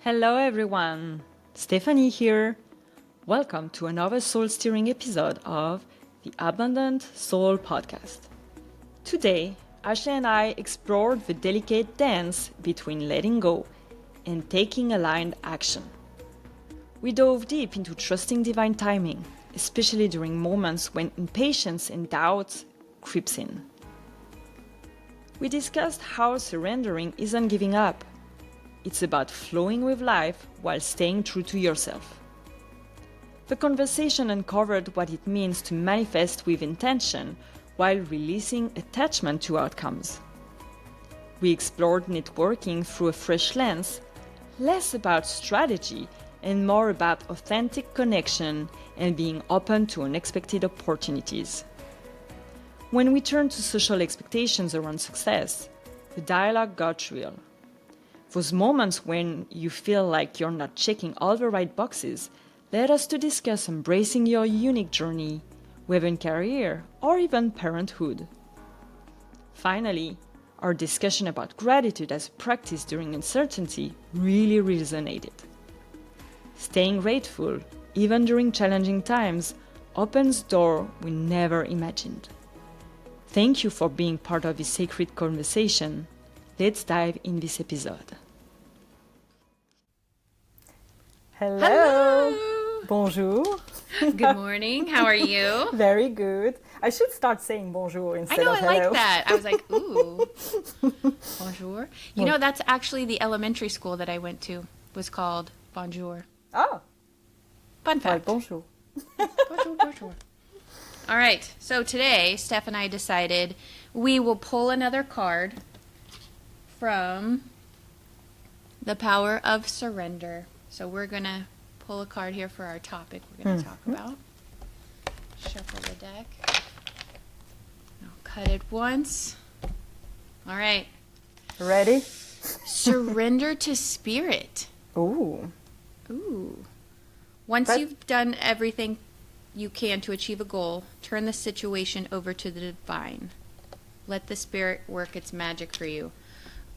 Hello everyone, Stephanie here. Welcome to another soul steering episode of the Abundant Soul Podcast. Today, Ashley and I explored the delicate dance between letting go and taking aligned action. We dove deep into trusting divine timing, especially during moments when impatience and doubt creeps in. We discussed how surrendering isn't giving up. It's about flowing with life while staying true to yourself. The conversation uncovered what it means to manifest with intention while releasing attachment to outcomes. We explored networking through a fresh lens, less about strategy and more about authentic connection and being open to unexpected opportunities. When we turned to social expectations around success, the dialogue got real. Those moments when you feel like you're not checking all the right boxes led us to discuss embracing your unique journey, whether in career or even parenthood. Finally, our discussion about gratitude as a practice during uncertainty really resonated. Staying grateful, even during challenging times, opens doors we never imagined. Thank you for being part of this sacred conversation. Let's dive in this episode. Hello. Bonjour. Good morning. How are you? Very good. I should start saying bonjour instead of hello. I like that. I was like, ooh. Bonjour. You know, that's actually the elementary school that I went to was called Bonjour. Oh. Fun fact. Bonjour. Bonjour, bonjour. All right. So today, Steph and I decided we will pull another card from The Power of Surrender. So we're going to pull a card here for our topic we're going to talk about. Shuffle the deck. I'll cut it once. All right. Ready? Surrender to spirit. Ooh. Ooh. Once you've done everything you can to achieve a goal, turn the situation over to the divine. Let the spirit work its magic for you.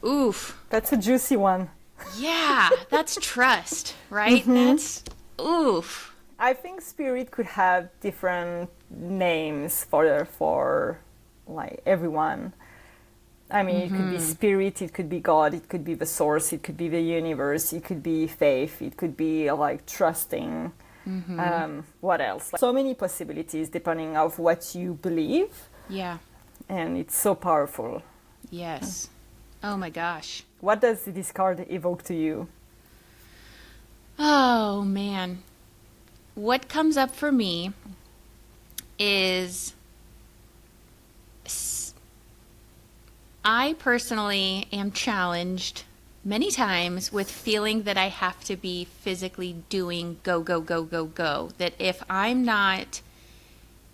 Oof. That's a juicy one. Yeah, that's trust, right? That's oof. I think spirit could have different names for like everyone. I mean, it could be spirit, it could be God, it could be the source, it could be the universe, it could be faith, it could be like trusting. What else? So many possibilities depending on what you believe. Yeah. And it's so powerful. Yes. Oh my gosh. What does this card evoke to you? Oh man. What comes up for me is I personally am challenged many times with feeling that I have to be physically doing go, go, go, go, go. That if I'm not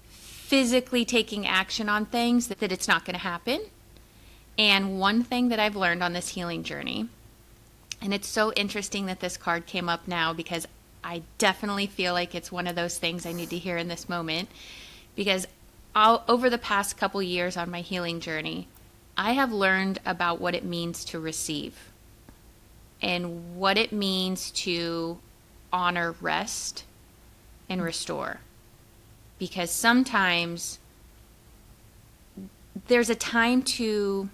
physically taking action on things, that it's not going to happen. And one thing that I've learned on this healing journey, and it's so interesting that this card came up now because I definitely feel like it's one of those things I need to hear in this moment, because over the past couple years on my healing journey, I have learned about what it means to receive and what it means to honor rest and restore. Because sometimes there's a time to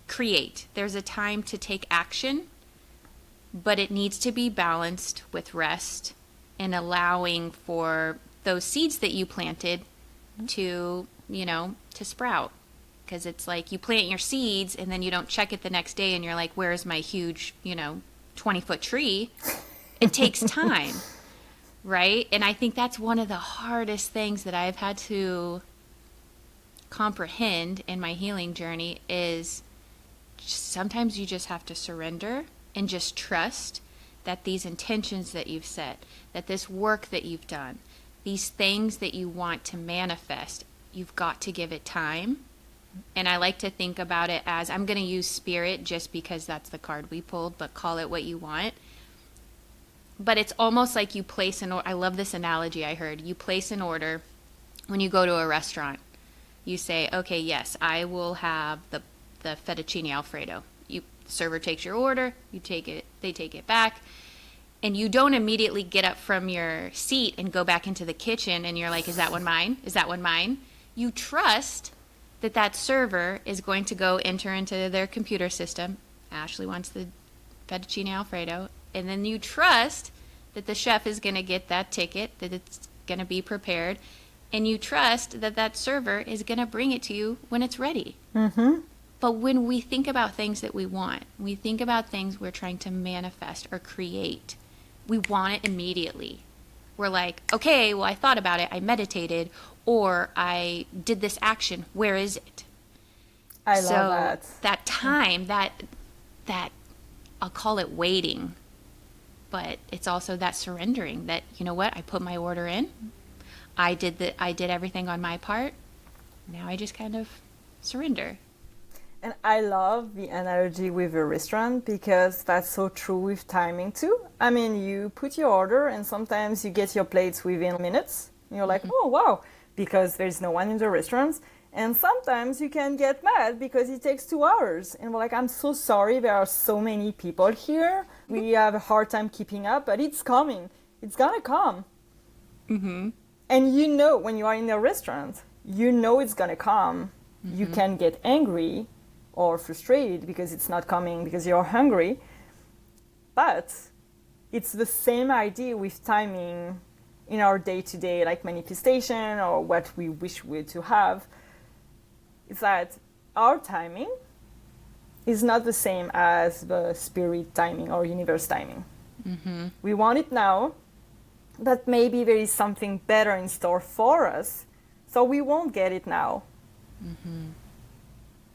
create, there's a time to take action, but it needs to be balanced with rest and allowing for those seeds that you planted to, to sprout. Because it's like you plant your seeds and then you don't check it the next day and you're like, where's my huge, 20-foot tree? It takes time, right? And I think that's one of the hardest things that I've had to comprehend in my healing journey is sometimes you just have to surrender and just trust that these intentions that you've set, that this work that you've done, these things that you want to manifest, you've got to give it time. And I like to think about it as, I'm going to use spirit just because that's the card we pulled, but call it what you want. But it's almost like you place an order. I love this analogy I heard. You place an order when you go to a restaurant, you say, okay, yes, I will have the fettuccine Alfredo. The server takes your order, you take it, they take it back, and you don't immediately get up from your seat and go back into the kitchen and you're like, is that one mine? Is that one mine? You trust that server is going to go enter into their computer system. Ashley wants the fettuccine Alfredo. And then you trust that the chef is going to get that ticket, that it's going to be prepared. And you trust that server is going to bring it to you when it's ready. Mm-hmm. But when we think about things that we want, we think about things we're trying to manifest or create, we want it immediately. We're like, okay, well, I thought about it, I meditated, or I did this action. Where is it? I love that. That time, that I'll call it waiting, but it's also that surrendering. That, you know what? I put my order in. I did everything on my part. Now I just kind of surrender. And I love the analogy with a restaurant because that's so true with timing too. I mean, you put your order and sometimes you get your plates within minutes. And you're like, oh, wow, because there's no one in the restaurants. And sometimes you can get mad because it takes 2 hours. And we're like, I'm so sorry, there are so many people here. We have a hard time keeping up, but it's coming. It's gonna come. Mm-hmm. And you know, when you are in a restaurant, you know it's gonna come. Mm-hmm. You can get angry or frustrated because it's not coming because you're hungry. But it's the same idea with timing in our day-to-day like manifestation or what we wish we to have. Is that our timing is not the same as the spirit timing or universe timing. Mm-hmm. We want it now, but maybe there is something better in store for us, so we won't get it now. Mm-hmm.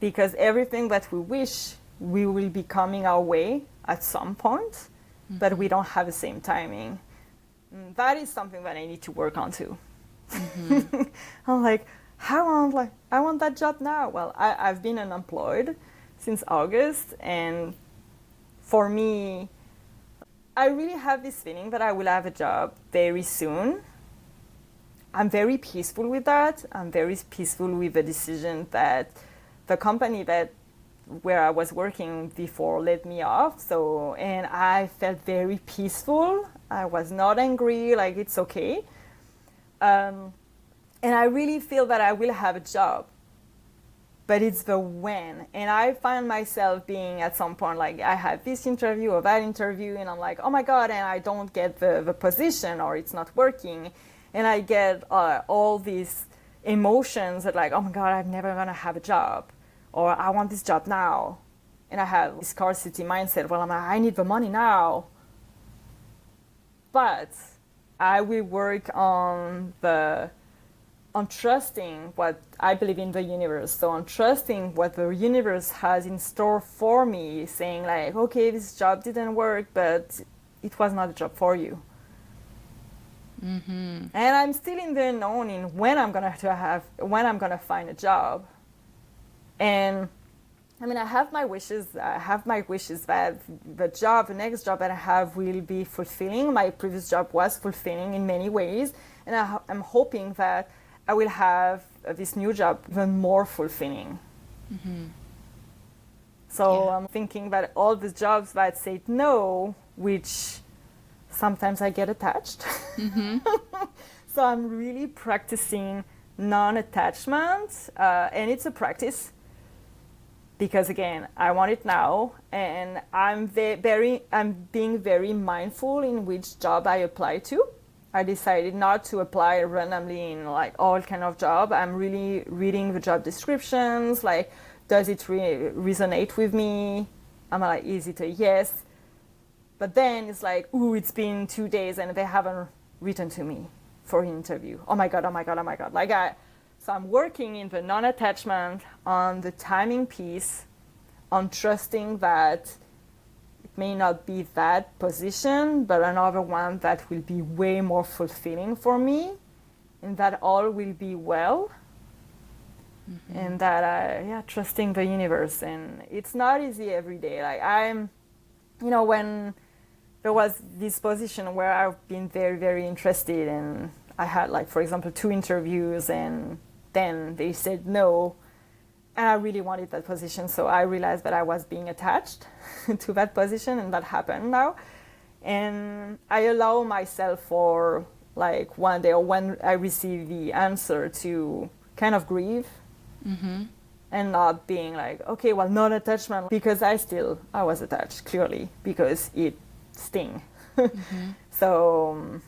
Because everything that we wish we will be coming our way at some point, mm-hmm. but we don't have the same timing. That is something that I need to work on too. Mm-hmm. I'm like, I want that job now. Well, I've been unemployed since August, and for me, I really have this feeling that I will have a job very soon. I'm very peaceful with that. I'm very peaceful with the decision that the company where I was working before let me off. So, and I felt very peaceful. I was not angry, like it's okay. And I really feel that I will have a job, but it's the when. And I find myself being at some point like I have this interview or that interview, and I'm like, oh my God, and I don't get the position or it's not working. And I get all these emotions that like, oh my God, I'm never gonna have a job, or I want this job now. And I have this scarcity mindset. Well, I need the money now. But I will work on trusting what I believe in the universe. So on trusting what the universe has in store for me, saying like, okay, this job didn't work, but it was not a job for you. Mm-hmm. And I'm still in the unknown in when I'm gonna find a job. And I mean, I have my wishes. I have my wishes that the next job that I have will be fulfilling. My previous job was fulfilling in many ways. And I'm hoping that I will have this new job even more fulfilling. Mm-hmm. So I'm thinking that all the jobs that said no, which sometimes I get attached. Mm-hmm. So I'm really practicing non-attachment, and it's a practice. Because again, I want it now, and I'm being very mindful in which job I apply to. I decided not to apply randomly in like all kind of job. I'm really reading the job descriptions. Like, does it resonate with me? I'm like, is it a yes? But then it's like, ooh, it's been 2 days and they haven't written to me for an interview. Oh my God, oh my God, oh my God. So I'm working in the non-attachment, on the timing piece, on trusting that it may not be that position, but another one that will be way more fulfilling for me, and that all will be well. Mm-hmm. And that, trusting the universe. And it's not easy every day. Like when there was this position where I've been very, very interested, and I had like, for example, 2 interviews and then they said no. And I really wanted that position. So I realized that I was being attached to that position, and that happened now. And I allow myself for like one day or when I receive the answer to kind of grieve. Mm-hmm. And not being like, okay, well, non-attachment, because I was attached, clearly, because it sting. Mm-hmm. So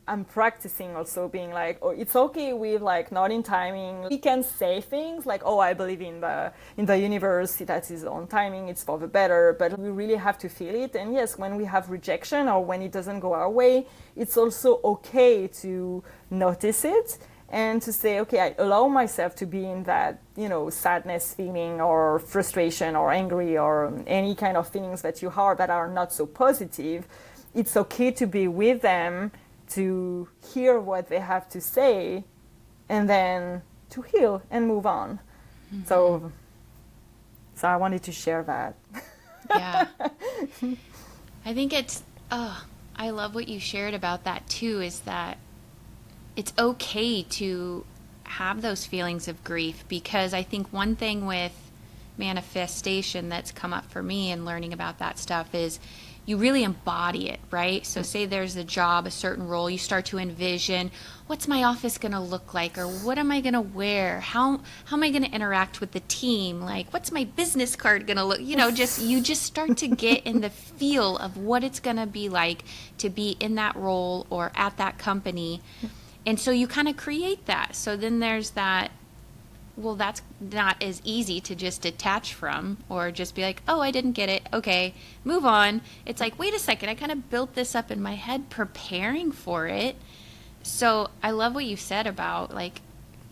I'm practicing also being like, oh, it's okay with like not in timing. We can say things like, oh, I believe in the universe, that is on timing, it's for the better, but we really have to feel it. And yes, when we have rejection or when it doesn't go our way, it's also okay to notice it and to say, okay, I allow myself to be in that, sadness feeling or frustration or angry or any kind of feelings that you have that are not so positive. It's okay to be with them, to hear what they have to say, and then to heal and move on. Mm-hmm. So I wanted to share that. Yeah. I think I love what you shared about that too, is that it's okay to have those feelings of grief, because I think one thing with manifestation that's come up for me and learning about that stuff is you really embody it, right? So say there's a job, a certain role, you start to envision, what's my office going to look like? Or what am I going to wear? How am I going to interact with the team? Like, what's my business card going to look? You just start to get in the feel of what it's going to be like to be in that role or at that company. And so you kind of create that. So then there's that, well, that's not as easy to just detach from or just be like, oh, I didn't get it. Okay, move on. It's like, wait a second, I kind of built this up in my head preparing for it. So I love what you said about like,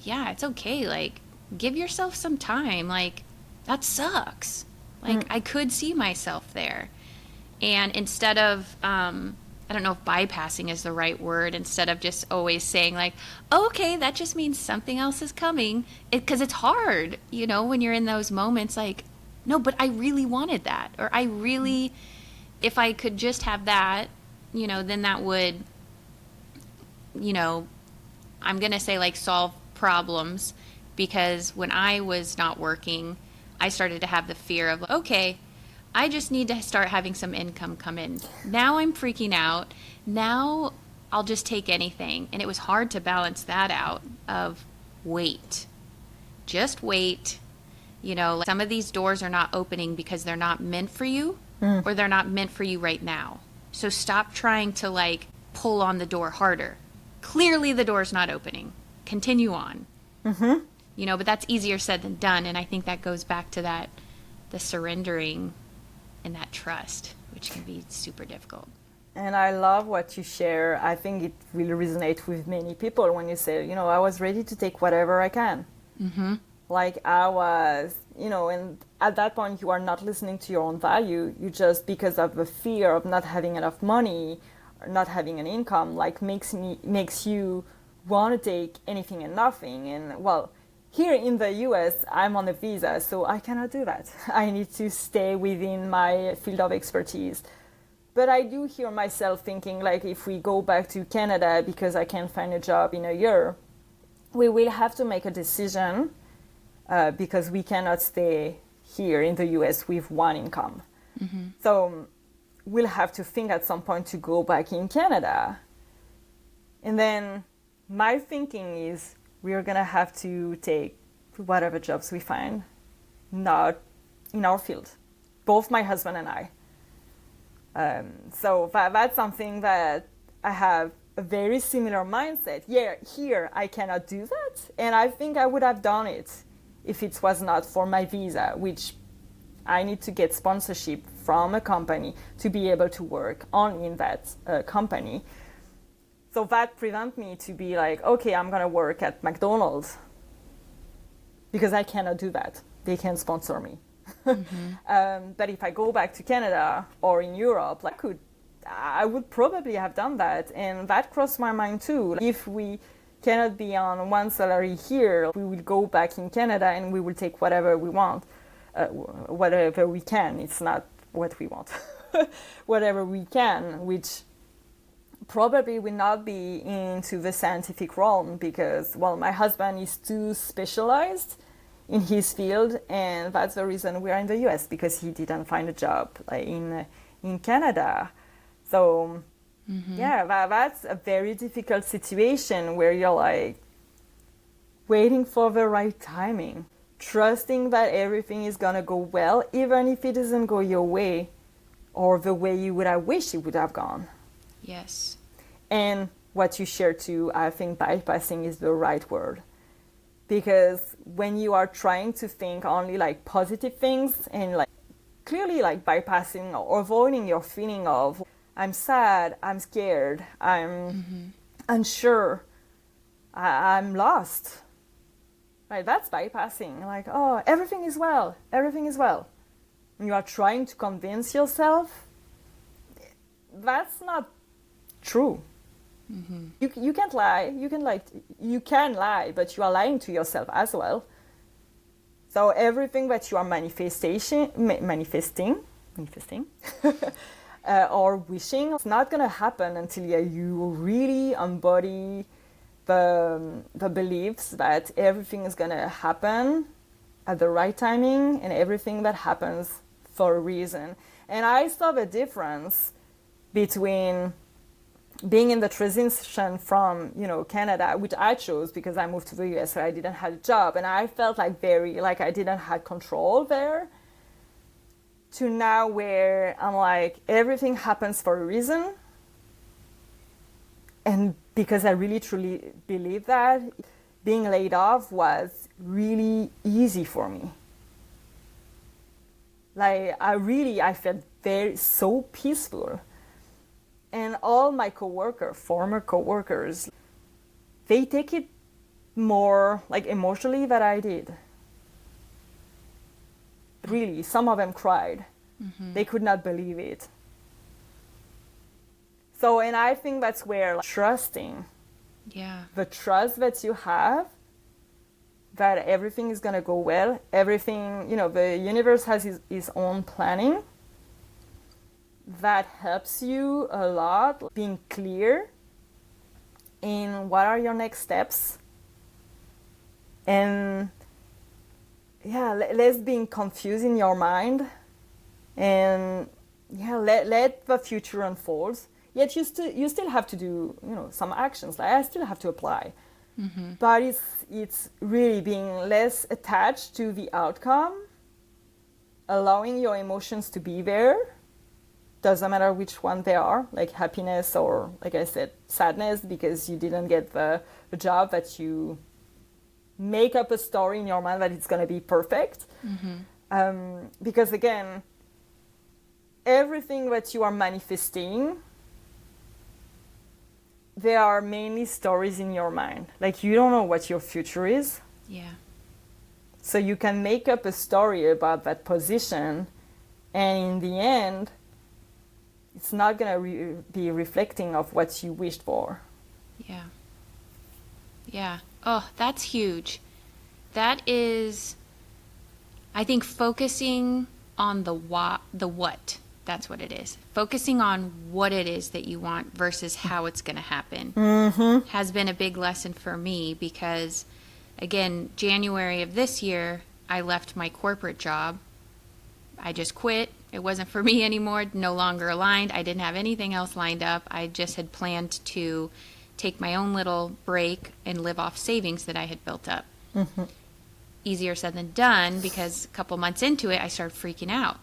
yeah, it's okay. Like, give yourself some time. Like, that sucks. Like, I could see myself there. And instead of, I don't know if bypassing is the right word, instead of just always saying like, oh, okay, that just means something else is coming. Because it's hard, when you're in those moments like, no, but I really wanted that. Or I really, if I could just have that, then that would, I'm going to say like solve problems. Because when I was not working, I started to have the fear of, okay, I just need to start having some income come in. Now I'm freaking out. Now I'll just take anything. And it was hard to balance that out of wait. Just wait. Like some of these doors are not opening because they're not meant for you or they're not meant for you right now. So stop trying to like pull on the door harder. Clearly the door's not opening. Continue on. Mm-hmm. But that's easier said than done. And I think that goes back to that, the surrendering and that trust, which can be super difficult. And I love what you share. I think it will resonate with many people when you say, I was ready to take whatever I can. Mm-hmm. Like I was, and at that point you are not listening to your own value. You just, because of the fear of not having enough money or not having an income, like makes you want to take anything and nothing. And well, here in the US, I'm on a visa, so I cannot do that. I need to stay within my field of expertise. But I do hear myself thinking, like, if we go back to Canada because I can't find a job in a year, we will have to make a decision because we cannot stay here in the US with one income. Mm-hmm. So we'll have to think at some point to go back in Canada. And then my thinking is, we are going to have to take whatever jobs we find, not in our field, both my husband and I. So that's something that I have a very similar mindset. Yeah, here I cannot do that. And I think I would have done it if it was not for my visa, which I need to get sponsorship from a company to be able to work only in that company. So that prevents me to be like, okay, I'm going to work at McDonald's because I cannot do that. They can sponsor me. Mm-hmm. But if I go back to Canada or in Europe, I would probably have done that. And that crossed my mind too. If we cannot be on one salary here, we will go back in Canada and we will take whatever we want, whatever we can. It's not what we want. Whatever we can, which probably will not be into the scientific realm because, well, my husband is too specialized in his field, and that's the reason we are in the US, because he didn't find a job like in Canada. So yeah, that's a very difficult situation where you're like waiting for the right timing, trusting that everything is gonna go well, even if it doesn't go your way or the way you would have wished it would have gone. Yes. And what you share too, I think bypassing is the right word. Because when you are trying to think only like positive things and like clearly like bypassing or avoiding your feeling of I'm sad, I'm scared, I'm unsure, I'm lost. Right, that's bypassing. Like, oh, everything is well, everything is well. And you are trying to convince yourself that's not true. You can't lie. You can lie, but you are lying to yourself as well. So everything that you are manifesting, or wishing, it's not gonna happen until you really embody the beliefs that everything is gonna happen at the right timing, and everything that happens for a reason. And I saw the difference between being in the transition from, Canada, which I chose because I moved to the US, so I didn't have a job, and I felt like I didn't have control there, to now where I'm like, everything happens for a reason. And because I really truly believe that, being laid off was really easy for me. Like, I felt so peaceful. And all my former coworkers, they take it more like emotionally than I did. Really, some of them cried. They could not believe it. So, and I think that's where trusting, the trust that you have, that everything is going to go well, everything, the universe has its own planning. That helps you a lot, being clear in what are your next steps. And less being confused in your mind. And let the future unfold. Yet you still have to do, some actions. Like I still have to apply. But it's really being less attached to the outcome, allowing your emotions to be there. Doesn't matter which one they are, like happiness or, like I said, sadness because you didn't get the job, that you make up a story in your mind that it's going to be perfect. Because again, everything that you are manifesting, they are mainly stories in your mind. Like, you don't know what your future is. Yeah. So you can make up a story about that position, and in the end, it's not going to be reflecting of what you wished for. Yeah. Yeah. Oh, that's huge. That is, I think, focusing on the what. That's what it is. Focusing on what it is that you want versus how it's going to happen has been a big lesson for me because, again, January of this year, I left my corporate job. I just quit. It wasn't for me anymore, no longer aligned. I didn't have anything else lined up. I just had planned to take my own little break and live off savings that I had built up. Easier said than done because a couple months into it, I started freaking out,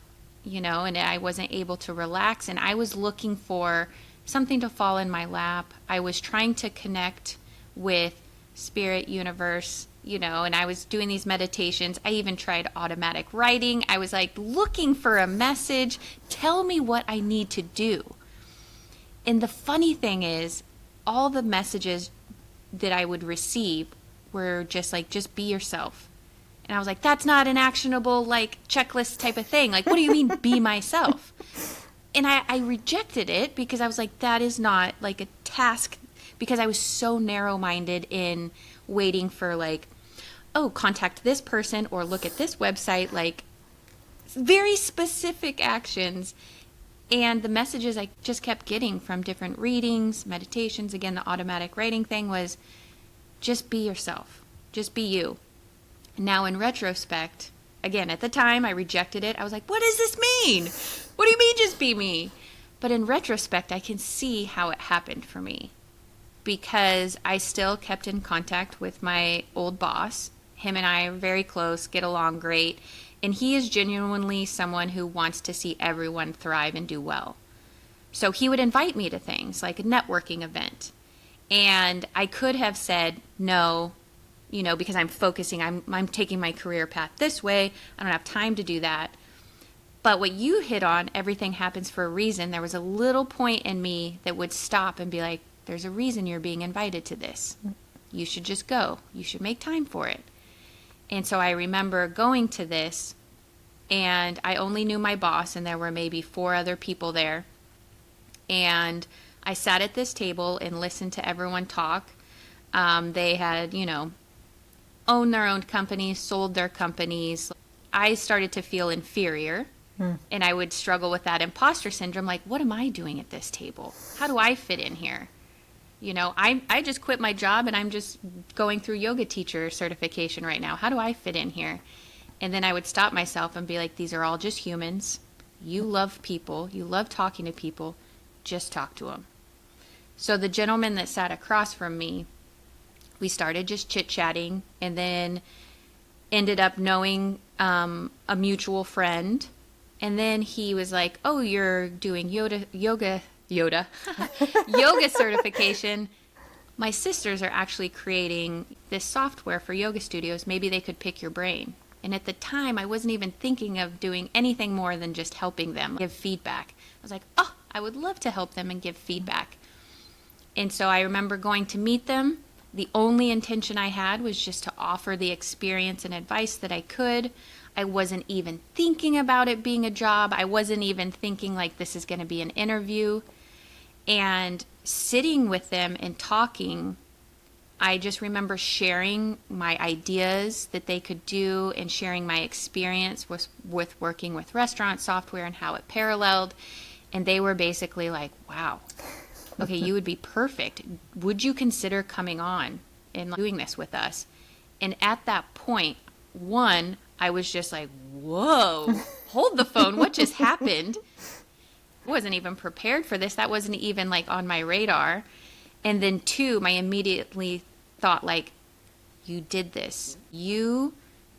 and I wasn't able to relax. And I was looking for something to fall in my lap. I was trying to connect with spirit, universe, and I was doing these meditations. I even tried automatic writing. I was like looking for a message. Tell me what I need to do. And the funny thing is, all the messages that I would receive were just like, just be yourself. And I was like, that's not an actionable, like, checklist type of thing. Like, what do you mean, be myself? And I rejected it because I was like, that is not like a task, because I was so narrow-minded in waiting for like, oh, contact this person or look at this website, like very specific actions. And the messages I just kept getting from different readings, meditations, again, the automatic writing thing was just be yourself. Just be you. Now, in retrospect, again, at the time I rejected it. I was like, what does this mean? What do you mean just be me? But in retrospect, I can see how it happened for me because I still kept in contact with my old boss. Him and I are very close, get along great. And he is genuinely someone who wants to see everyone thrive and do well. So he would invite me to things like a networking event. And I could have said no, because I'm focusing, I'm taking my career path this way. I don't have time to do that. But what you hit on, everything happens for a reason. There was a little point in me that would stop and be like, there's a reason you're being invited to this. You should just go. You should make time for it. And so I remember going to this, and I only knew my boss, and there were maybe 4 other people there. And I sat at this table and listened to everyone talk. They had, owned their own companies, sold their companies. I started to feel inferior, and I would struggle with that imposter syndrome. Like, what am I doing at this table? How do I fit in here? I just quit my job and I'm just going through yoga teacher certification right now. How do I fit in here? And then I would stop myself and be like, these are all just humans. You love people. You love talking to people. Just talk to them. So the gentleman that sat across from me, we started just chit-chatting and then ended up knowing a mutual friend. And then he was like, oh, you're doing yoga certification. My sisters are actually creating this software for yoga studios. Maybe they could pick your brain. And at the time, I wasn't even thinking of doing anything more than just helping them give feedback. I was like, oh, I would love to help them and give feedback. And so I remember going to meet them. The only intention I had was just to offer the experience and advice that I could. I wasn't even thinking about it being a job. I wasn't even thinking like this is going to be an interview. And sitting with them and talking, I just remember sharing my ideas that they could do and sharing my experience with working with restaurant software and how it paralleled. And they were basically like, wow, okay, you would be perfect. Would you consider coming on and doing this with us? And at that point, I was just like, whoa, hold the phone. What just happened? I wasn't even prepared for this. That wasn't even like on my radar. And then 2, I immediately thought like, you did this. You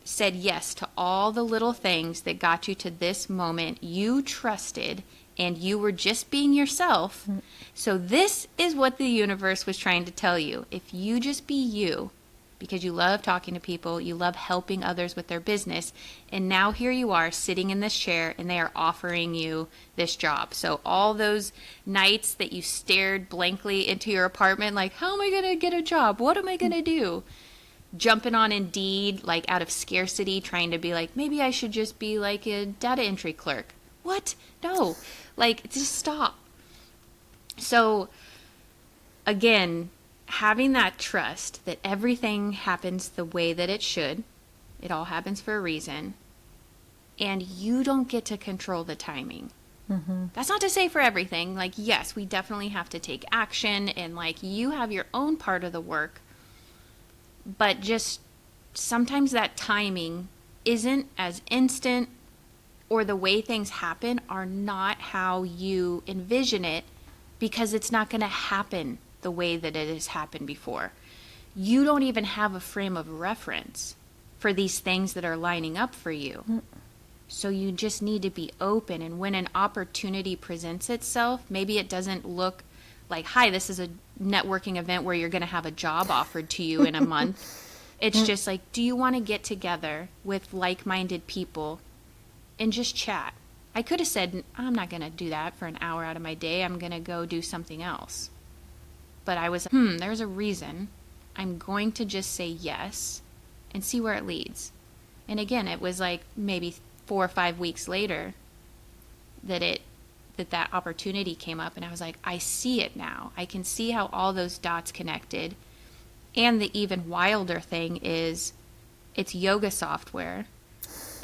said yes to all the little things that got you to this moment. You trusted and you were just being yourself. So this is what the universe was trying to tell you. If you just be you, because you love talking to people, you love helping others with their business, and now here you are sitting in this chair and they are offering you this job. So all those nights that you stared blankly into your apartment like, how am I going to get a job? What am I going to do? Jumping on Indeed, like out of scarcity, trying to be like, maybe I should just be like a data entry clerk. What? No. Like, just stop. So, again, having that trust that everything happens the way that it should, it all happens for a reason, and you don't get to control the timing. That's not to say for everything. Like, yes, we definitely have to take action, and like, you have your own part of the work, but just sometimes that timing isn't as instant, or the way things happen are not how you envision it, because it's not going to happen the way that it has happened before. You don't even have a frame of reference for these things that are lining up for you. So you just need to be open, and when an opportunity presents itself, maybe it doesn't look like, hi, this is a networking event where you're going to have a job offered to you in a month. It's just like, do you want to get together with like-minded people and just chat? I could have said, I'm not going to do that for an hour out of my day. I'm going to go do something else. But I was, there's a reason. I'm going to just say yes and see where it leads. And again, it was like maybe 4 or 5 weeks later that that opportunity came up, and I was like, I see it now. I can see how all those dots connected. And the even wilder thing is, it's yoga software.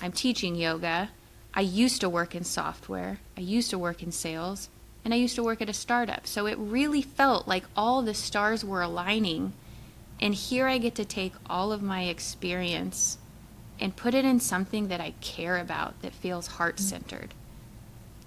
I'm teaching yoga. I used to work in software, I used to work in sales, and I used to work at a startup. So it really felt like all the stars were aligning. And here I get to take all of my experience and put it in something that I care about, that feels heart-centered.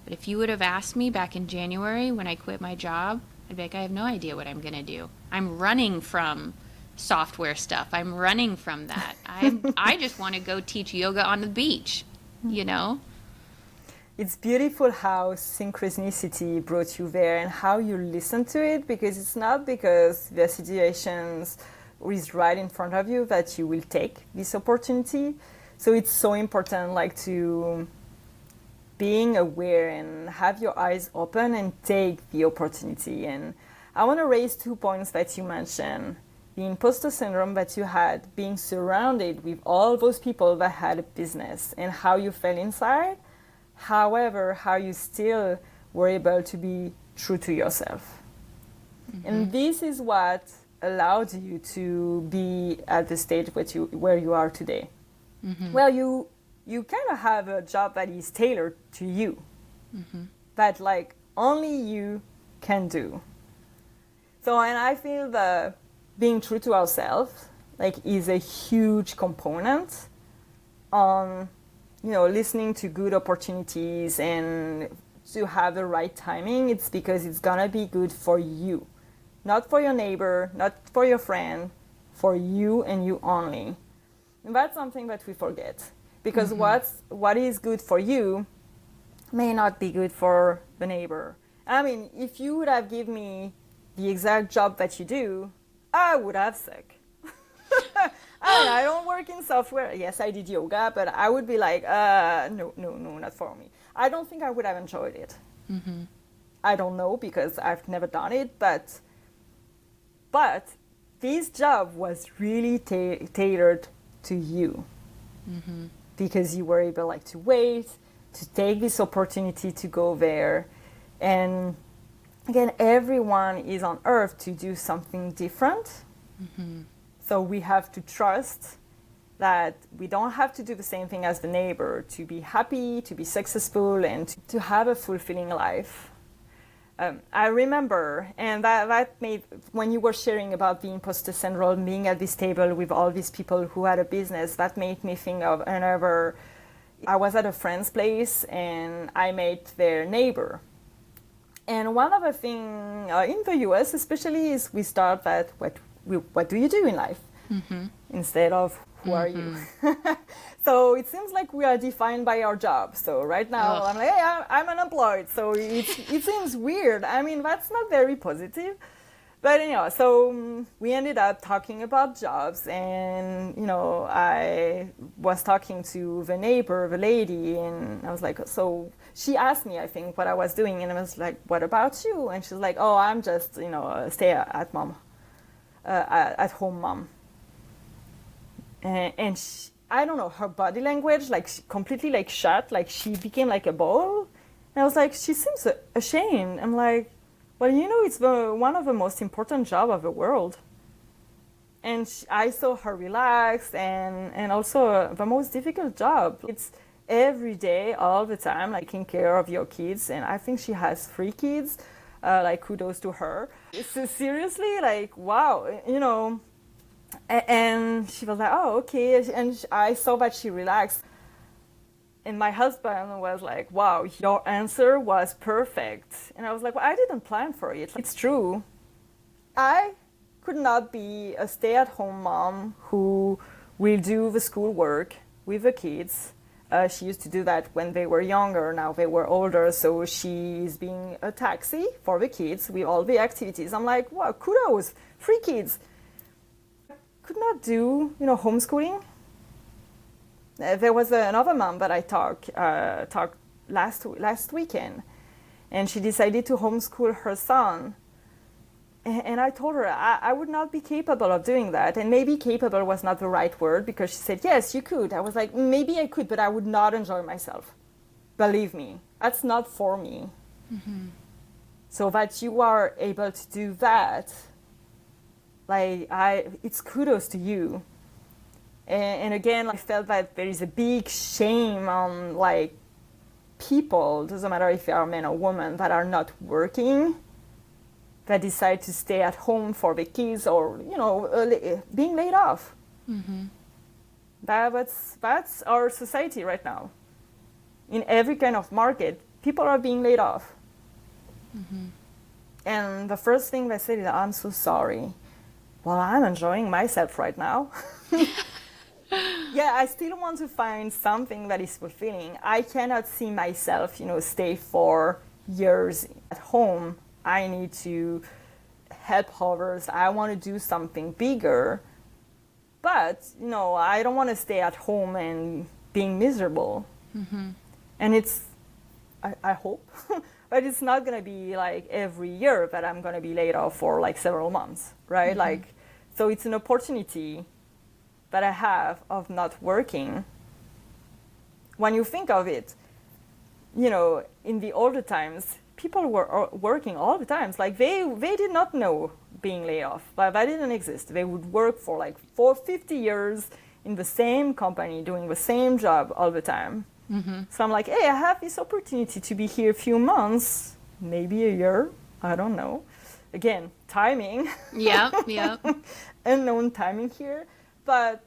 But if you would have asked me back in January when I quit my job, I'd be like, I have no idea what I'm going to do. I'm running from software stuff. I'm running from that. I just want to go teach yoga on the beach, you know? It's beautiful how synchronicity brought you there and how you listen to it, because it's not because the situations is right in front of you that you will take this opportunity. So it's so important, like, to being aware and have your eyes open and take the opportunity. And I want to raise 2 points that you mentioned. The imposter syndrome that you had, being surrounded with all those people that had a business, and how you felt inside. However, how you still were able to be true to yourself. Mm-hmm. And this is what allowed you to be at the stage where you are today. Mm-hmm. Well, you kind of have a job that is tailored to you, mm-hmm. that like only you can do. So, and I feel that being true to ourselves like is a huge component on, you know, listening to good opportunities and to have the right timing. It's because it's gonna be good for you, not for your neighbor, not for your friend, for you and you only. And that's something that we forget, because mm-hmm. what is good for you may not be good for the neighbor. I mean, if you would have given me the exact job that you do, I would have sucked. I don't work in software. Yes, I did yoga, but I would be like, no, not for me. I don't think I would have enjoyed it. Mm-hmm. I don't know, because I've never done it, but this job was really tailored to you, mm-hmm. because you were able like to wait, to take this opportunity to go there. And again, everyone is on earth to do something different. Mm-hmm. So we have to trust that we don't have to do the same thing as the neighbor to be happy, to be successful, and to have a fulfilling life. I remember, and that made, when you were sharing about the imposter syndrome, being at this table with all these people who had a business, that made me think of another. I was at a friend's place and I met their neighbor. And one of the things in the US especially is we start that what do you do in life, mm-hmm. instead of who are you. So it seems like we are defined by our job. So right now I'm like, hey, I'm unemployed. So it seems weird. I mean, that's not very positive. But anyhow, so we ended up talking about jobs, and, you know, I was talking to the neighbor, the lady, and I was like, so she asked me, I think, what I was doing, and I was like, what about you? And she's like, oh, I'm just, you know, a at-home mom. And she, I don't know, her body language, like, she completely, like, shut, like, she became like a ball. And I was like, she seems ashamed. I'm like, well, you know, it's one of the most important jobs of the world. And I saw her relax, and also the most difficult job. It's every day, all the time, like, taking care of your kids. And I think she has 3 kids. Like, kudos to her. It's seriously, like, wow, you know. And she was like, oh, okay. And I saw that she relaxed. And my husband was like, wow, your answer was perfect. And I was like, well, I didn't plan for it. It's true. I could not be a stay-at-home mom who will do the schoolwork with the kids. She used to do that when they were younger. Now they were older. So she's being a taxi for the kids with all the activities. I'm like, wow, kudos, 3 kids. Could not do, you know, homeschooling. There was another mom that I talked last weekend, and she decided to homeschool her son. And I told her I would not be capable of doing that. And maybe capable was not the right word, because she said, yes, you could. I was like, maybe I could, but I would not enjoy myself. Believe me, that's not for me. Mm-hmm. So that you are able to do that, like, it's kudos to you. And again, I felt that there is a big shame on, like, people, doesn't matter if they are men or women, that are not working, that decide to stay at home for the kids, or being laid off. That's our society right now. In every kind of market, people are being laid off. And the first thing they said is, I'm so sorry. Well, I'm enjoying myself right now. Yeah, I still want to find something that is fulfilling. I cannot see myself, stay for years at home. I need to help others. I want to do something bigger. But, I don't want to stay at home and being miserable. And it's, I hope, but it's not going to be like every year that I'm going to be laid off for like several months, right? So it's an opportunity that I have of not working. When you think of it, in the older times, people were working all the times. Like they did not know being laid off, but that didn't exist. They would work for 50 years in the same company, doing the same job all the time. So I'm like, hey, I have this opportunity to be here a few months, maybe a year, I don't know. Again, timing. Yeah. Unknown timing here. But,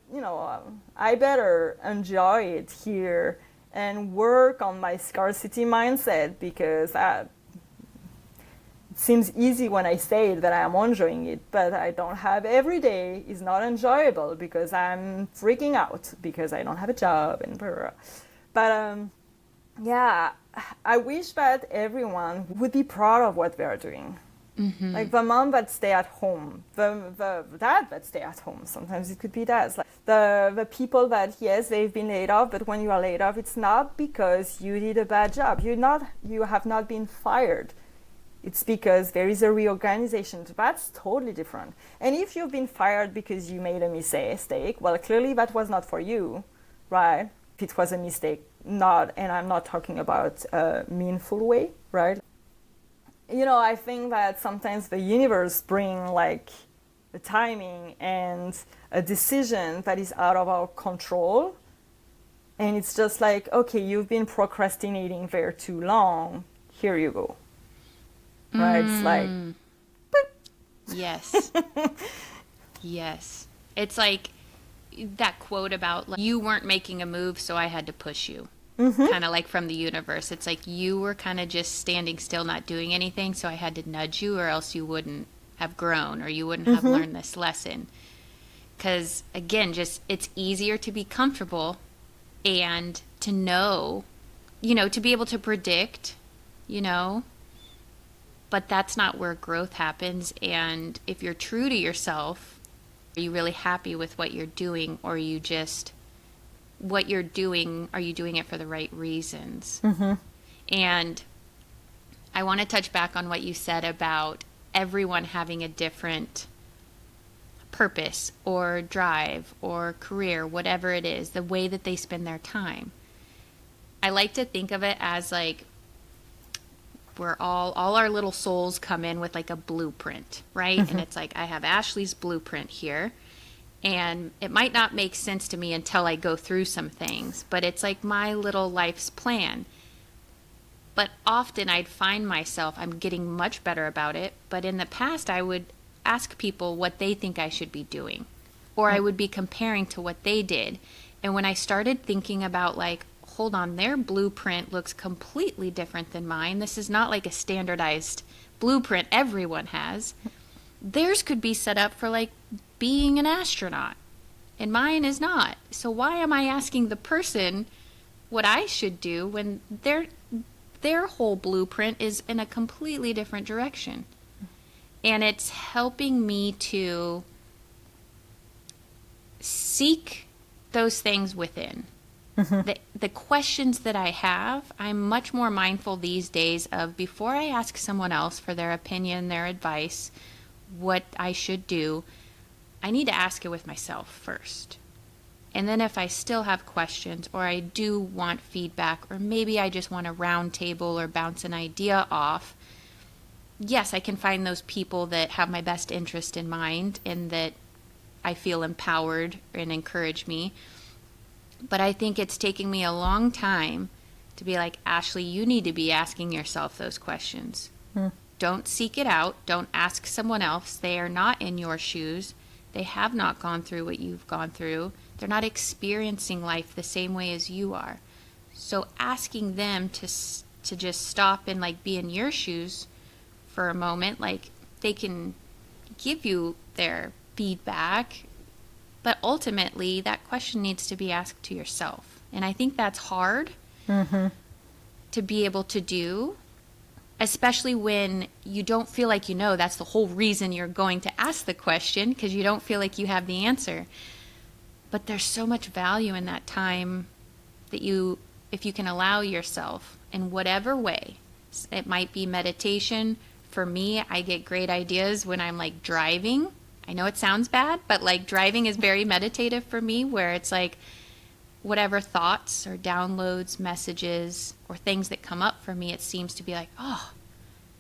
I better enjoy it here and work on my scarcity mindset, because it seems easy when I say it that I'm enjoying it, but I don't have every day is not enjoyable because I'm freaking out because I don't have a job and blah, blah, blah. But yeah, I wish that everyone would be proud of what they are doing. Like the mom that stay at home, the dad that stay at home. Sometimes it could be dads. Like the people that, yes, they've been laid off, but when you are laid off, it's not because you did a bad job. You have not been fired. It's because there is a reorganization. That's totally different. And if you've been fired because you made a mistake, well, clearly that was not for you, right? If it was a mistake, and I'm not talking about a meaningful way, right? I think that sometimes the universe bring like the timing and a decision that is out of our control. And it's just like, okay, you've been procrastinating there too long. Here you go. Right? It's like, boop. Yes. Yes. It's like that quote about you weren't making a move, so I had to push you. Kind of like from the universe. It's like you were kind of just standing still, not doing anything, so I had to nudge you, or else you wouldn't have grown, or you wouldn't have learned this lesson. Because, again, it's easier to be comfortable and to know, to be able to predict, but that's not where growth happens. And if you're true to yourself, are you really happy with what you're doing, or are you just... what you're doing, are you doing it for the right reasons? And I want to touch back on what you said about everyone having a different purpose or drive or career, whatever it is, the way that they spend their time. I like to think of it as like we're all our little souls come in with like a blueprint, right? And it's like, I have Ashley's blueprint here. And it might not make sense to me until I go through some things, but it's like my little life's plan. But often I'd find myself, I'm getting much better about it, but in the past I would ask people what they think I should be doing, or I would be comparing to what they did. And when I started thinking about like, hold on, their blueprint looks completely different than mine. This is not like a standardized blueprint everyone has. Theirs could be set up for like being an astronaut, and mine is not. So why am I asking the person what I should do when their whole blueprint is in a completely different direction? And it's helping me to seek those things within. The questions that I have, I'm much more mindful these days of, before I ask someone else for their opinion, their advice, what I should do, I need to ask it with myself first. And then if I still have questions, or I do want feedback, or maybe I just want a round table or bounce an idea off, yes, I can find those people that have my best interest in mind and that I feel empowered and encourage me. But I think it's taking me a long time to be like, Ashley, you need to be asking yourself those questions. Don't seek it out. Don't ask someone else. They are not in your shoes. They have not gone through what you've gone through. They're not experiencing life the same way as you are. So asking them to just stop and like be in your shoes for a moment, like they can give you their feedback, but ultimately that question needs to be asked to yourself. And I think that's hard to be able to do, especially when you don't feel like you know. That's the whole reason you're going to ask the question, because you don't feel like you have the answer. But there's so much value in that time that if you can allow yourself in whatever way, it might be meditation. For me, I get great ideas when I'm like driving. I know it sounds bad, but like driving is very meditative for me, where it's like whatever thoughts or downloads, messages, or things that come up for me, it seems to be like, oh,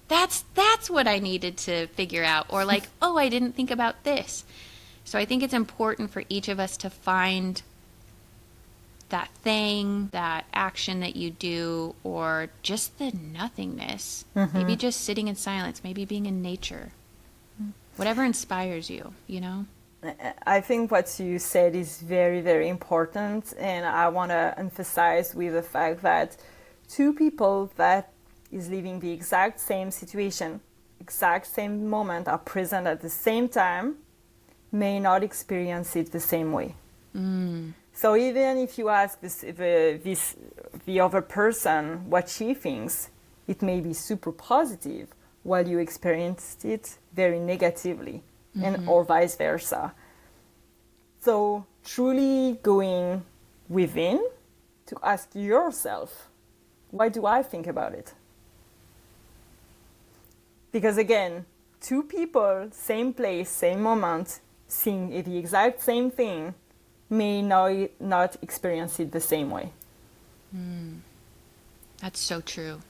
that's what I needed to figure out. Or like, oh, I didn't think about this. So I think it's important for each of us to find that thing, that action that you do, or just the nothingness. Maybe just sitting in silence, maybe being in nature. Whatever inspires you, you know? I think what you said is very, very important, and I want to emphasize with the fact that two people that is living the exact same situation, exact same moment, are present at the same time, may not experience it the same way. So even if you ask the other person what she thinks, it may be super positive, while you experienced it very negatively, and or vice versa. So truly going within to ask yourself, why do I think about it? Because again, two people, same place, same moment, seeing the exact same thing, may not experience it the same way. That's so true.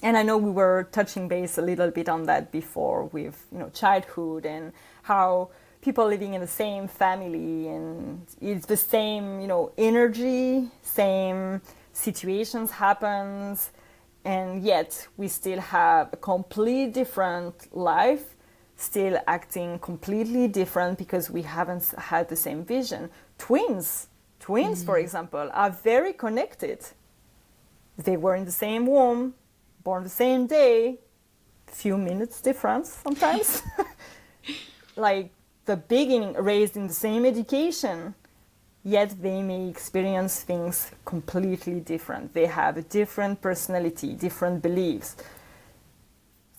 And I know we were touching base a little bit on that before with, childhood and how people living in the same family and it's the same, energy, same situations happens, and yet we still have a completely different life, still acting completely different because we haven't had the same vision. Twins, for example, are very connected. They were in the same womb, born the same day, few minutes difference sometimes. Like the beginning, raised in the same education, yet they may experience things completely different. They have a different personality, different beliefs.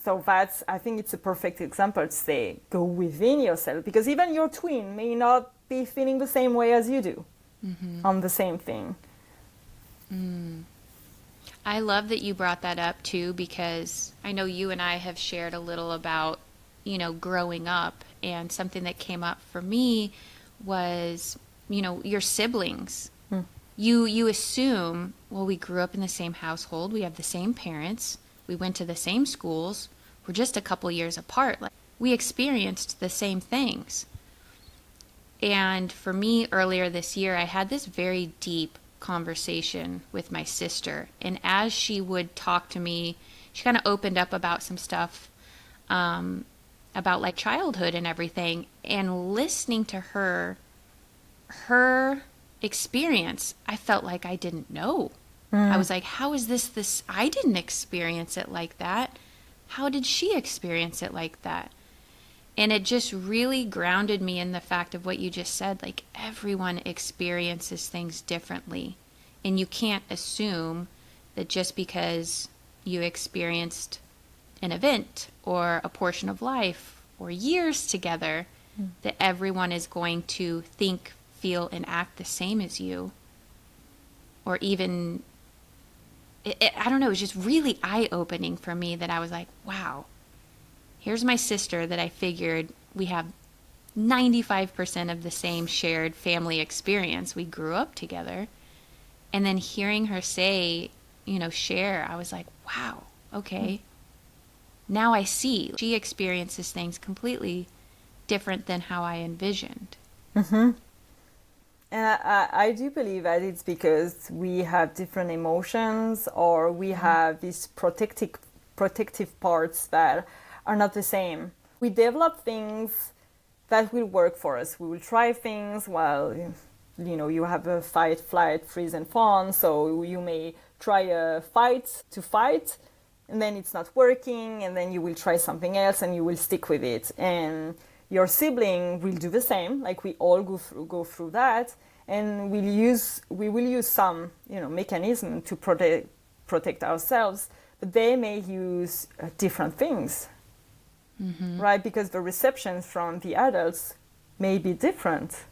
So I think it's a perfect example to say, go within yourself, because even your twin may not be feeling the same way as you do on the same thing. I love that you brought that up too, because I know you and I have shared a little about, growing up, and something that came up for me was, your siblings. You assume, well, we grew up in the same household, we have the same parents, we went to the same schools, we're just a couple years apart. Like, we experienced the same things. And for me, earlier this year, I had this very deep conversation with my sister, and as she would talk to me, she kind of opened up about some stuff about like childhood and everything, and listening to her experience, I felt like I didn't know. I was like, how is this I didn't experience it like that. How did she experience it like that? And it just really grounded me in the fact of what you just said. Like, everyone experiences things differently. And you can't assume that just because you experienced an event or a portion of life or years together, that everyone is going to think, feel, and act the same as you. Or even, I don't know, it was just really eye-opening for me that I was like, wow. Here's my sister that I figured we have 95% of the same shared family experience. We grew up together. And then hearing her say, share, I was like, wow, okay. Now I see. She experiences things completely different than how I envisioned. And I do believe that it's because we have different emotions, or we have these protective parts that are not the same. We develop things that will work for us. We will try things while, you have a fight, flight, freeze, and fawn. So you may try a fight, and then it's not working, and then you will try something else, and you will stick with it. And your sibling will do the same. Like, we all go through that, and we will use some mechanism to protect ourselves, but they may use different things, right? Because the receptions from the adults may be different.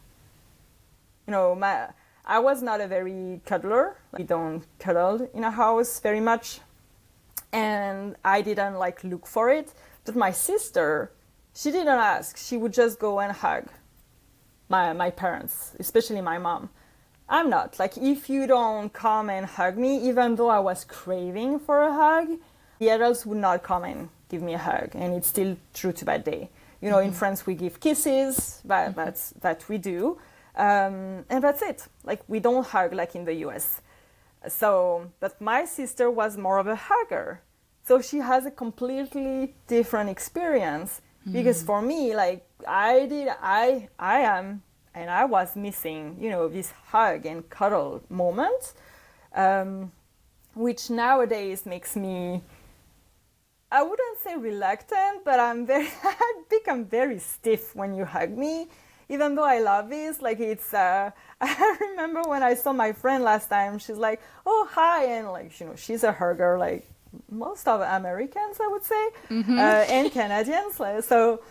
I was not a very cuddler. We don't cuddle in a house very much, and I didn't look for it. But my sister, she didn't ask. She would just go and hug my parents, especially my mom. I'm not. If you don't come and hug me, even though I was craving for a hug, the adults would not come and give me a hug. And it's still true to that day. In France, we give kisses. That we do. And that's it. We don't hug like in the US. So, but my sister was more of a hugger. So she has a completely different experience. Because for me, I was missing, this hug and cuddle moment, which nowadays makes me, I wouldn't say reluctant, but I become very stiff when you hug me, even though I love this. I remember when I saw my friend last time, she's like, oh, hi, and she's a hugger, most of Americans, I would say, and Canadians. So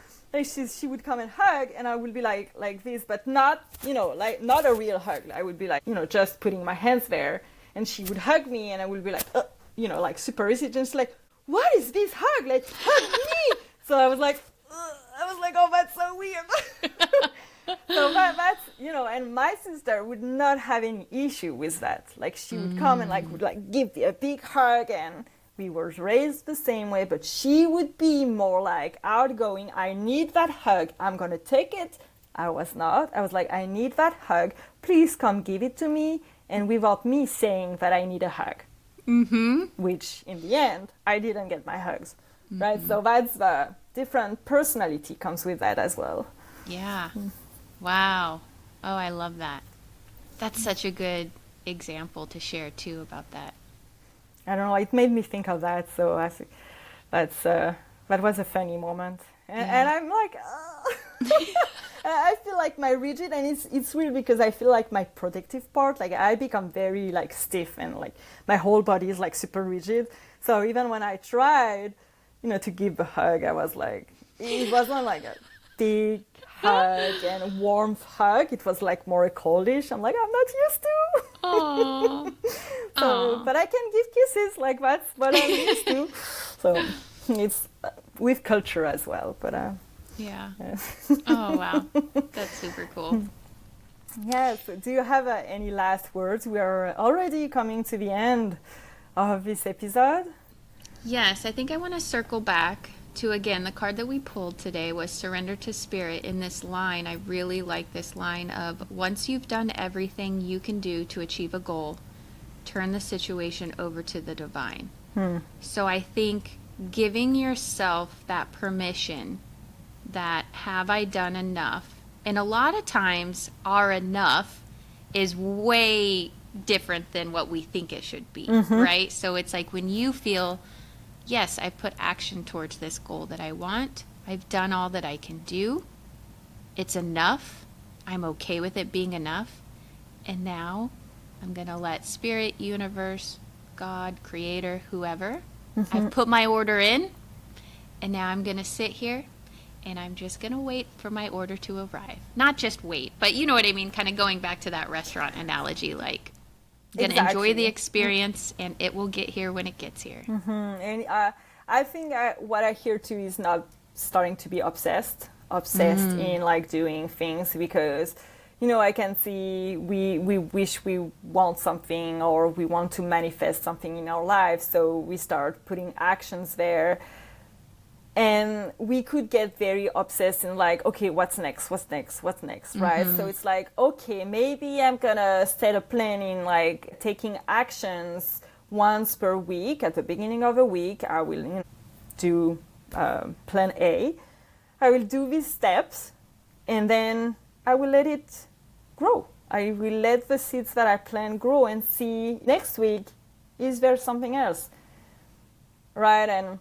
she would come and hug, and I would be like this, but not, not a real hug. I would be just putting my hands there, and she would hug me, and I would be super resistant. She's like, what is this hug? Hug me. So I was like, oh, that's so weird. So that's, and my sister would not have any issue with that. She would come and would give me a big hug, and we were raised the same way, but she would be more outgoing. I need that hug. I'm going to take it. I was not. I was like, I need that hug. Please come give it to me. And without me saying that I need a hug, which in the end, I didn't get my hugs, right? So that's the different personality comes with that as well. Yeah. Wow. Oh, I love that. That's such a good example to share too about that. I don't know, it made me think of that, so I think that was a funny moment. And I'm like, I feel like my rigid, and it's weird because I feel like my protective part, I become very stiff, and my whole body is super rigid. So even when I tried, to give a hug, I was it wasn't a big hug and warmth hug. It was more a coldish. I'm not used to. Aww. So, but I can give kisses, that's what I'm used to. So it's with culture as well. But yeah. Oh wow, that's super cool. Yes. Do you have any last words? We are already coming to the end of this episode. Yes, I think I want to circle back to, again, the card that we pulled today was Surrender to Spirit. In this line, I really like this line of, once you've done everything you can do to achieve a goal, turn the situation over to the divine. So I think giving yourself that permission that, have I done enough? And a lot of times our enough is way different than what we think it should be, right? So it's when you feel, yes, I've put action towards this goal that I want. I've done all that I can do. It's enough. I'm okay with it being enough. And now I'm going to let Spirit, Universe, God, Creator, whoever, I've put my order in. And now I'm going to sit here and I'm just going to wait for my order to arrive. Not just wait, but you know what I mean? Kind of going back to that restaurant analogy, going to enjoy the experience, and it will get here when it gets here. And I think what I hear too is not starting to be obsessed in doing things, because I can see we wish we want something, or we want to manifest something in our lives, so we start putting actions there. And we could get very obsessed and like, okay, what's next, right? So it's like, okay, maybe I'm gonna set a plan in like taking actions once per week. At the beginning of a week, I will do plan A. I will do these steps, and then I will let it grow. I will let the seeds that I plan grow and see next week, is there something else, right? And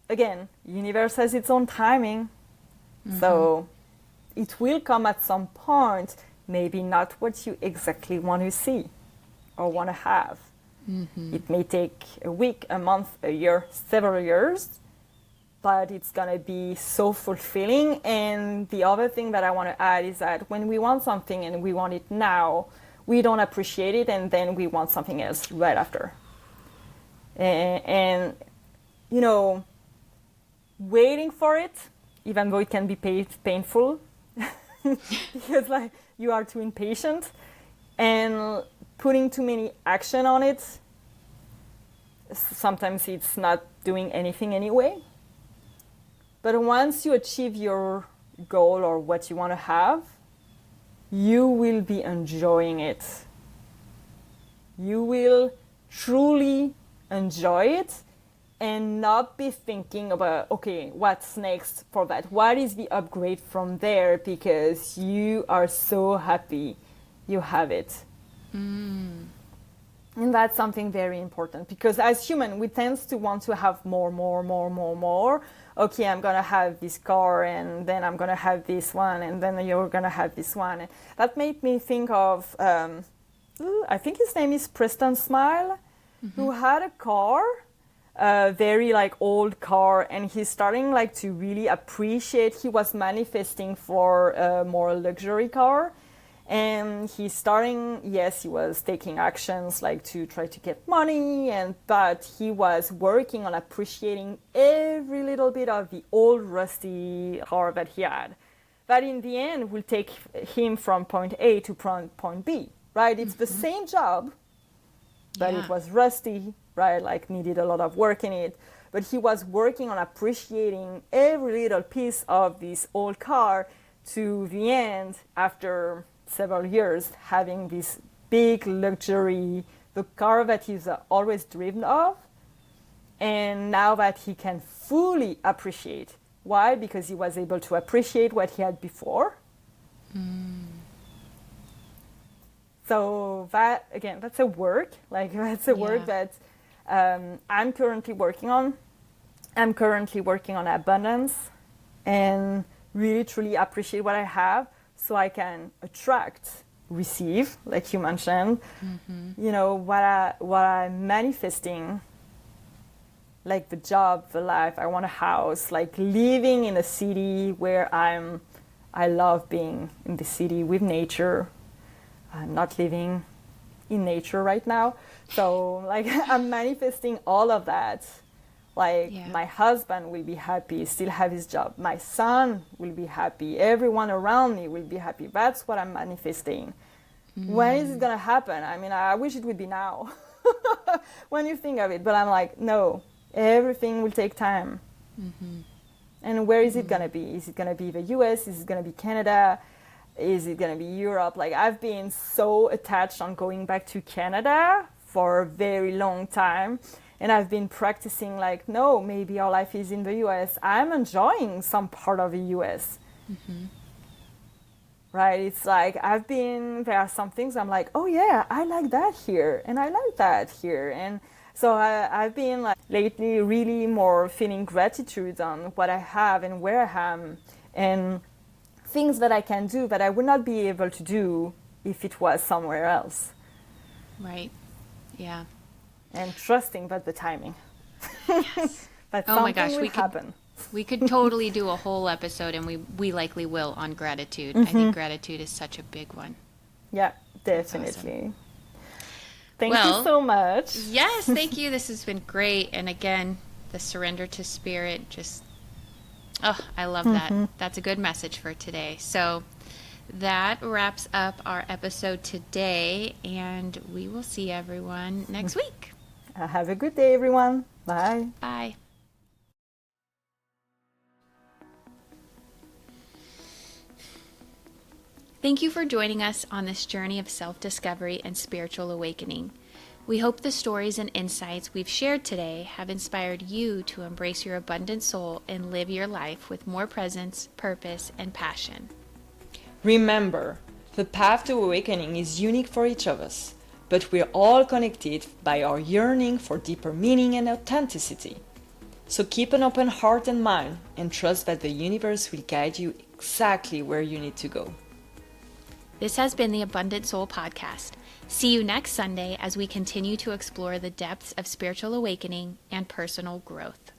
again, universe has its own timing, so it will come at some point, maybe not what you exactly want to see or want to have. It may take a week, a month, a year, several years, but it's going to be so fulfilling. And the other thing that I want to add is that when we want something and we want it now, we don't appreciate it, and then we want something else right after. And you know, waiting for it, even though it can be painful, because like you are too impatient, and putting too many action on it, sometimes it's not doing anything anyway. But once you achieve your goal or what you want to have, you will be enjoying it. You will truly enjoy it and not be thinking about, okay, what's next for that? What is the upgrade from there? Because you are so happy you have it. And that's something very important, because as human, we tend to want to have more. Okay, I'm going to have this car, and then I'm going to have this one, and then you're going to have this one. And that made me think of, I think his name is Preston Smile, who had a car, a very like old car, and he's starting like to really appreciate, he was manifesting for a more luxury car. And he's starting, yes, he was taking actions like to try to get money, but he was working on appreciating every little bit of the old rusty car that he had. That in the end will take him from point A to point B, right? It's the same job, but it was rusty, right? Like needed a lot of work in it. But he was working on appreciating every little piece of this old car to the end, after several years, having this big luxury, the car that he's always dreamed of, and now that he can fully appreciate. Why? Because he was able to appreciate what he had before. So that, again, that's a work, like that's a work that I'm currently working on. I'm currently working on abundance and really truly appreciate what I have, so I can attract, receive, like you mentioned, you know, what I'm manifesting, like the job, the life, I want a house, like living in a city where I love being in the city with nature. I'm not living in nature right now. So like I'm manifesting all of that. Like my husband will be happy, still have his job. My son will be happy. Everyone around me will be happy. That's what I'm manifesting. When is it going to happen? I mean, I wish it would be now when you think of it. But I'm like, no, everything will take time. And where is it going to be? Is it going to be the US? Is it going to be Canada? Is it going to be Europe? Like I've been so attached on going back to Canada for a very long time. And I've been practicing like, no, maybe our life is in the US. I'm enjoying some part of the US. Right? It's like there are some things I'm like, oh yeah, I like that here. And I like that here. And so I've been like lately really more feeling gratitude on what I have and where I am. And things that I can do that I would not be able to do if it was somewhere else. Right. Yeah. And trusting that the timing. Yes. That oh my gosh, will happen. We could totally do a whole episode, and we likely will, on gratitude. I think gratitude is such a big one. Yeah, definitely. Awesome. Thank you so much. Yes, thank you. This has been great. And again, the surrender to spirit, just, I love that. That's a good message for today. So that wraps up our episode today, and we will see everyone next week. Have a good day, everyone. Bye. Bye. Thank you for joining us on this journey of self-discovery and spiritual awakening. We hope the stories and insights we've shared today have inspired you to embrace your abundant soul and live your life with more presence, purpose, and passion. Remember, the path to awakening is unique for each of us, but we're all connected by our yearning for deeper meaning and authenticity. So keep an open heart and mind and trust that the universe will guide you exactly where you need to go. This has been the Abundant Soul Podcast. See you next Sunday as we continue to explore the depths of spiritual awakening and personal growth.